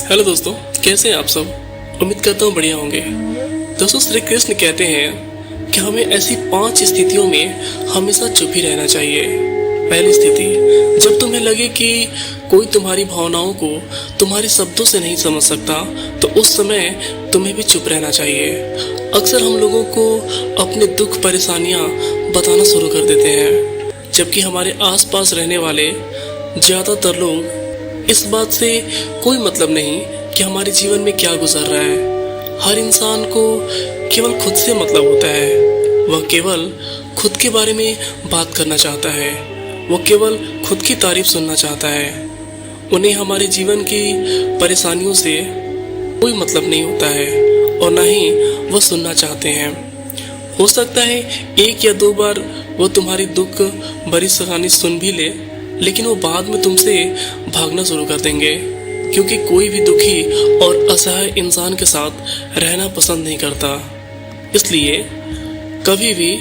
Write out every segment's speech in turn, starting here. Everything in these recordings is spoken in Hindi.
हेलो दोस्तों, कैसे हैं आप सब। उम्मीद करता हूँ बढ़िया होंगे। दोस्तों, श्री कृष्ण कहते हैं कि हमें ऐसी 5 स्थितियों में हमेशा चुप ही रहना चाहिए। पहली स्थिति, जब तुम्हें लगे कि कोई तुम्हारी भावनाओं को तुम्हारे शब्दों से नहीं समझ सकता, तो उस समय तुम्हें भी चुप रहना चाहिए। अक्सर हम लोगों को अपने दुख परेशानियां बताना शुरू कर देते हैं, जबकि हमारे आसपास रहने वाले ज़्यादातर लोग इस बात से कोई मतलब नहीं कि हमारे जीवन में क्या गुजर रहा है। हर इंसान को केवल खुद से मतलब होता है। वह केवल खुद के बारे में बात करना चाहता है। वह केवल खुद की तारीफ सुनना चाहता है। उन्हें हमारे जीवन की परेशानियों से कोई मतलब नहीं होता है और ना ही वह सुनना चाहते हैं। हो सकता है 1 या 2 बार वो तुम्हारी दुख भरी कहानी सुन भी ले, लेकिन वो बाद में तुमसे भागना शुरू कर देंगे, क्योंकि कोई भी दुखी और असहाय इंसान के साथ रहना पसंद नहीं करता। इसलिए कभी भी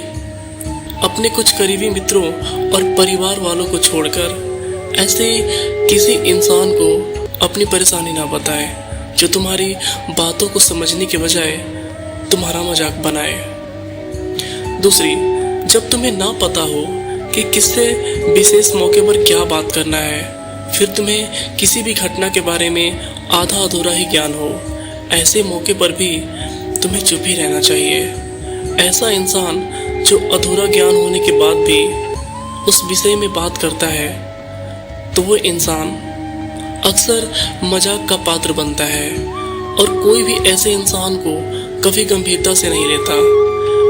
अपने कुछ करीबी मित्रों और परिवार वालों को छोड़कर ऐसे किसी इंसान को अपनी परेशानी ना बताएं, जो तुम्हारी बातों को समझने के बजाय तुम्हारा मजाक बनाए। दूसरी, जब तुम्हें ना पता हो कि किससे विशेष मौके पर क्या बात करना है, फिर तुम्हें किसी भी घटना के बारे में आधा अधूरा ही ज्ञान हो, ऐसे मौके पर भी तुम्हें चुप ही रहना चाहिए। ऐसा इंसान जो अधूरा ज्ञान होने के बाद भी उस विषय में बात करता है, तो वो इंसान अक्सर मजाक का पात्र बनता है और कोई भी ऐसे इंसान को कभी गंभीरता से नहीं लेता।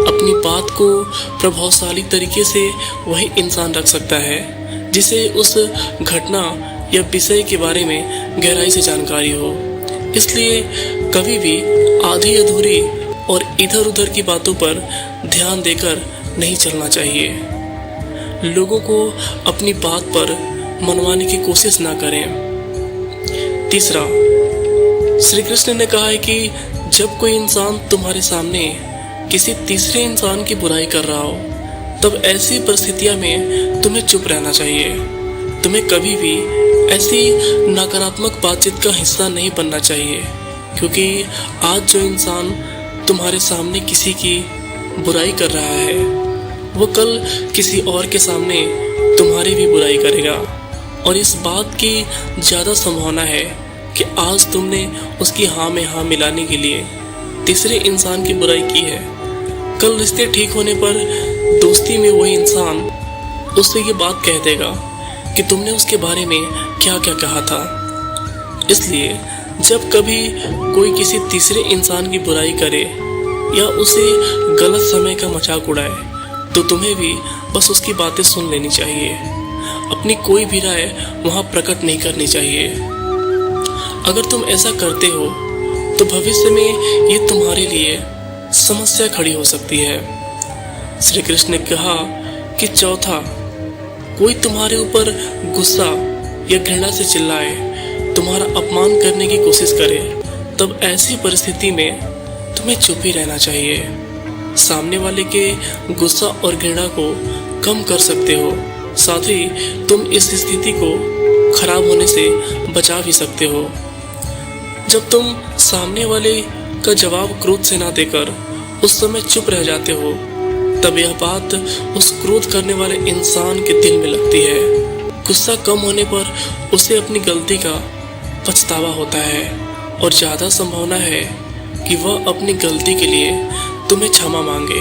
अपनी बात को प्रभावशाली तरीके से वही इंसान रख सकता है जिसे उस घटना या विषय के बारे में गहराई से जानकारी हो। इसलिए कभी भी आधी अधूरी और इधर उधर की बातों पर ध्यान देकर नहीं चलना चाहिए। लोगों को अपनी बात पर मनवाने की कोशिश ना करें। तीसरा, श्री कृष्ण ने कहा है कि जब कोई इंसान तुम्हारे सामने किसी तीसरे इंसान की बुराई कर रहा हो, तब ऐसी परिस्थितियों में तुम्हें चुप रहना चाहिए। तुम्हें कभी भी ऐसी नकारात्मक बातचीत का हिस्सा नहीं बनना चाहिए, क्योंकि आज जो इंसान तुम्हारे सामने किसी की बुराई कर रहा है, वो कल किसी और के सामने तुम्हारी भी बुराई करेगा। और इस बात की ज़्यादा संभावना है कि आज तुमने उसकी हाँ में हाँ मिलाने के लिए तीसरे इंसान की बुराई की है, कल रिश्ते ठीक होने पर दोस्ती में वही इंसान उससे ये बात कह देगा कि तुमने उसके बारे में क्या क्या कहा था। इसलिए जब कभी कोई किसी तीसरे इंसान की बुराई करे या उसे गलत समय का मजाक उड़ाए, तो तुम्हें भी बस उसकी बातें सुन लेनी चाहिए। अपनी कोई भी राय वहाँ प्रकट नहीं करनी चाहिए। अगर तुम ऐसा करते हो तो भविष्य में ये तुम्हारे लिए समस्या खड़ी हो सकती है। श्री कृष्ण ने कहा कि चौथा, कोई तुम्हारे ऊपर गुस्सा या घृणा से चिल्लाए, तुम्हारा अपमान करने की कोशिश करे, तब ऐसी परिस्थिति में तुम्हें चुप ही रहना चाहिए। सामने वाले के गुस्सा और घृणा को कम कर सकते हो, साथ ही तुम इस स्थिति को खराब होने से बचा भी सकते हो। जब तुम सामने वाले का जवाब क्रोध से ना देकर उस समय चुप रह जाते हो, तब यह बात उस क्रोध करने वाले इंसान के दिल में लगती है। गुस्सा कम होने पर उसे अपनी गलती का पछतावा होता है और ज़्यादा संभावना है कि वह अपनी गलती के लिए तुम्हें क्षमा मांगे,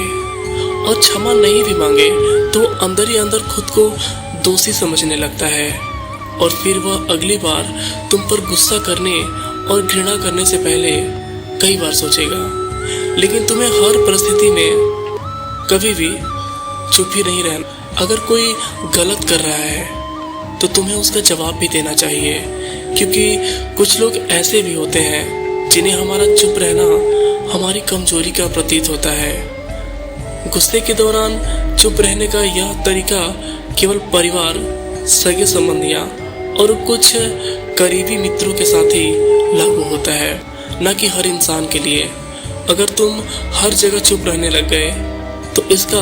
और क्षमा नहीं भी मांगे तो अंदर ही अंदर खुद को दोषी समझने लगता है और फिर वह अगली बार तुम पर गुस्सा करने और घृणा करने से पहले कई बार सोचेगा। लेकिन तुम्हें हर परिस्थिति में कभी भी चुप ही नहीं रहना। अगर कोई गलत कर रहा है तो तुम्हें उसका जवाब भी देना चाहिए, क्योंकि कुछ लोग ऐसे भी होते हैं जिन्हें हमारा चुप रहना हमारी कमजोरी का प्रतीत होता है। गुस्से के दौरान चुप रहने का यह तरीका केवल परिवार, सगे संबंधियां और कुछ करीबी मित्रों के साथ ही लागू होता है, न कि हर इंसान के लिए। अगर तुम हर जगह चुप रहने लग गए तो इसका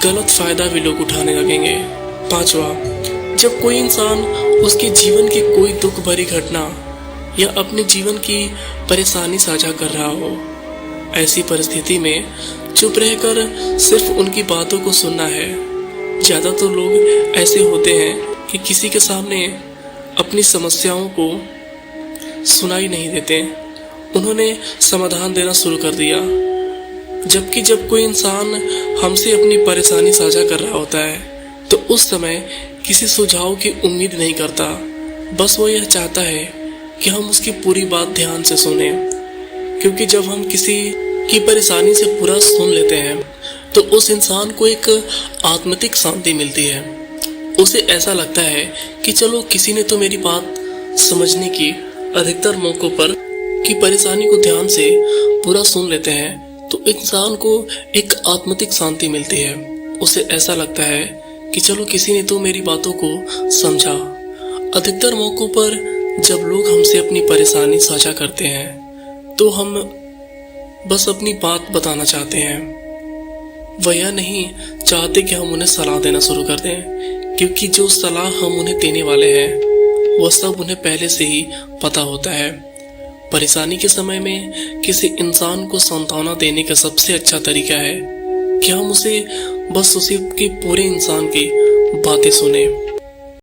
गलत फायदा भी लोग उठाने लगेंगे। 5वां, जब कोई इंसान उसके जीवन की कोई दुख भरी घटना या अपने जीवन की परेशानी साझा कर रहा हो। ऐसी परिस्थिति में चुप रहकर सिर्फ उनकी बातों को सुनना है। ज़्यादातर लोग ऐसे होते हैं कि किसी के सामने अपनी समस्याओं को सुनाई नहीं देते, उन्होंने समाधान देना शुरू कर दिया। जबकि जब कोई इंसान हमसे अपनी परेशानी साझा कर रहा होता है तो उस समय किसी सुझाव की उम्मीद नहीं करता, बस वो यह चाहता है कि हम उसकी पूरी बात ध्यान से सुने। क्योंकि जब हम किसी की परेशानी से पूरा सुन लेते हैं तो उस इंसान को एक आत्मिक शांति मिलती है। उसे ऐसा लगता है कि चलो किसी ने तो मेरी बात समझने की अधिकतर मौकों पर की परेशानी को ध्यान से पूरा सुन लेते हैं तो इंसान को एक आत्मिक शांति मिलती है। उसे ऐसा लगता है कि चलो किसी ने तो मेरी बातों को समझा। अधिकतर मौकों पर जब लोग हमसे अपनी परेशानी साझा करते हैं तो हम बस अपनी बात बताना चाहते हैं, वह यह नहीं चाहते कि हम उन्हें सलाह देना शुरू कर दें, क्योंकि जो सलाह हम उन्हें देने वाले हैं वह सब उन्हें पहले से ही पता होता है। परेशानी के समय में किसी इंसान को सांत्वना देने का सबसे अच्छा तरीका है कि हम उसे बस उसी के पूरे इंसान की बातें सुने।